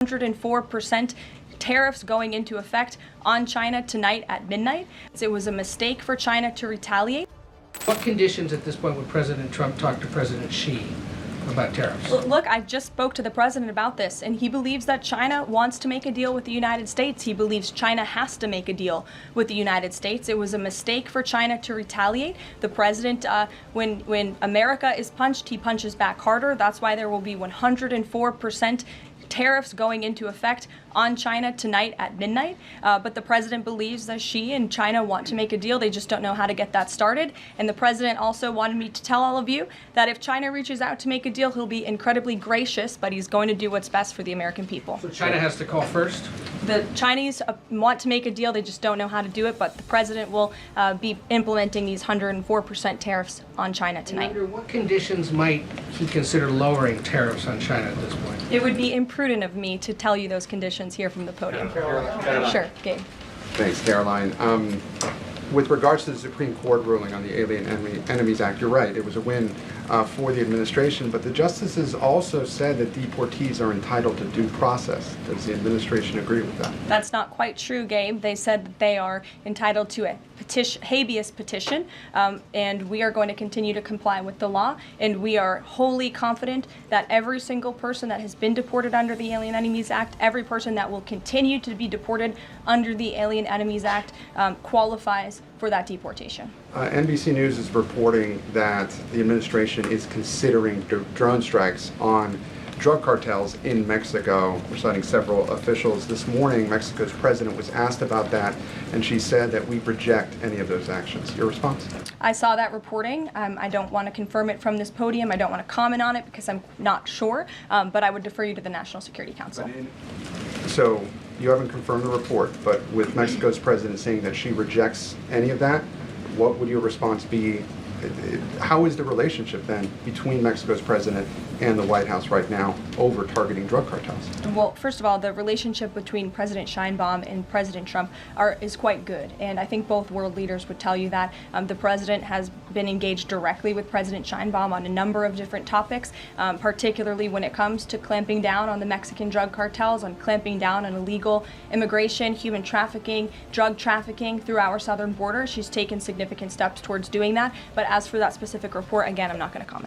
104% tariffs going into effect on China tonight at midnight. It was a mistake for China to retaliate. What conditions at this point would President Trump talk to President Xi about tariffs? Look, I just spoke to the president about this, and he believes that China wants to make a deal with the United States. He believes China has to make a deal with the United States. It was a mistake for China to retaliate. The president, when America is punched, he punches back harder. That's why there will be 104% tariffs going into effect on China tonight at midnight. But the president believes that Xi and China want to make a deal. They just don't know how to get that started. And the president also wanted me to tell all of you that if China reaches out to make a deal, he'll be incredibly gracious, but he's going to do what's best for the American people. So China has to call first? The Chinese want to make a deal. They just don't know how to do it. But the president will be implementing these 104% tariffs on China tonight. And under what conditions might he consider lowering tariffs on China at this point? It would be imprudent of me to tell you those conditions here from the podium. Karoline. Sure, Gabe. Thanks, Caroline. With regards to the Supreme Court ruling on the Alien Enemies Act, you're right, it was a win for the administration, but the justices also said that deportees are entitled to due process. Does the administration agree with that? That's not quite true, Gabe. They said that they are entitled to a habeas petition, and we are going to continue to comply with the law, and we are wholly confident that every single person that has been deported under the Alien Enemies Act, every person that will continue to be deported under the Alien Enemies Act qualifies for that deportation. NBC News is reporting that the administration is considering drone strikes on drug cartels in Mexico. We're citing several officials. This morning, Mexico's president was asked about that, and she said that we reject any of those actions. Your response? I saw that reporting. I don't want to confirm it from this podium. I don't want to comment on it because I'm not sure, but I would defer you to the National Security Council. So you haven't confirmed the report, but with Mexico's president saying that she rejects any of that, what would your response be? How is the relationship then between Mexico's president and the White House right now over targeting drug cartels? Well, first of all, the relationship between President Sheinbaum and President Trump is quite good, and I think both world leaders would tell you that. The president has been engaged directly with President Sheinbaum on a number of different topics, particularly when it comes to clamping down on the Mexican drug cartels, on clamping down on illegal immigration, human trafficking, drug trafficking through our southern border. She's taken significant steps towards doing that, but as for that specific report, again, I'm not going to comment.